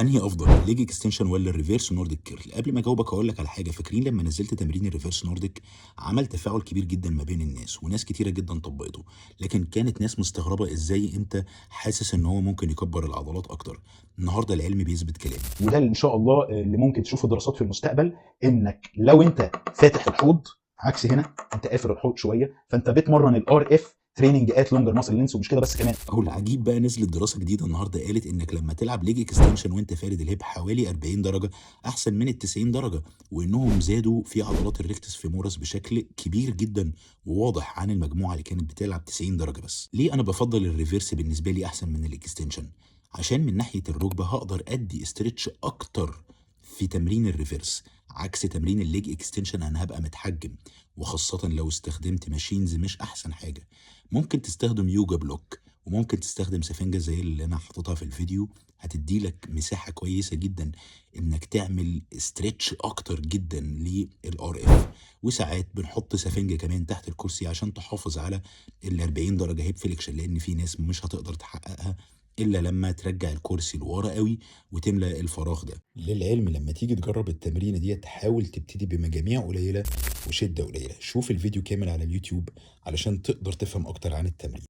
انهي افضل، الليج اكستنشن ولا الريفيرس نورديك كيرل؟ قبل ما اجاوبك هقول لك على حاجه. فاكرين لما نزلت تمرين الريفيرس نورديك عمل تفاعل كبير جدا ما بين الناس، وناس كتيره جدا طبقته، لكن كانت ناس مستغربه ازاي انت حاسس ان هو ممكن يكبر العضلات اكتر. النهارده العلم بيثبت كلامي. وده اللي ان شاء الله اللي ممكن تشوفه دراسات في المستقبل، انك لو انت فاتح الحوض عكس هنا، انت قافل الحوض شويه، فانت بتمرن الار اف تريننج ات لونجر ماسل لينس. ومش كده بس، كمان اهو العجيب بقى، نزلت دراسه جديده النهارده قالت انك لما تلعب ليج اكستنشن وانت فارد الهيب حوالي 40 درجه احسن من ال 90 درجه، وانهم زادوا في عضلات الريكتس فيمورس بشكل كبير جدا وواضح عن المجموعه اللي كانت بتلعب 90 درجه بس. ليه انا بفضل الريفيرس بالنسبه لي احسن من الاكستنشن؟ عشان من ناحيه الركبه هقدر ادي استرتش اكتر في تمرين الريفيرس، عكس تمرين الليج اكستنشن انا هبقى متحجم، وخاصه لو استخدمت ماشينز مش احسن حاجه. ممكن تستخدم يوجا بلوك، وممكن تستخدم سفنجة زي اللي انا حاططها في الفيديو، هتدي لك مساحة كويسة جدا انك تعمل استرتش اكتر جدا للار اف. وساعات بنحط سفنجة كمان تحت الكرسي عشان تحافظ على ال 40 درجة هيب فليكشن، لان في ناس مش هتقدر تحققها الا لما ترجع الكرسي لورا قوي وتملى الفراغ ده. للعلم لما تيجي تجرب التمرينه دي تحاول تبتدي بمجاميع قليله وشده قليله. شوف الفيديو كامل على اليوتيوب علشان تقدر تفهم اكتر عن التمرين.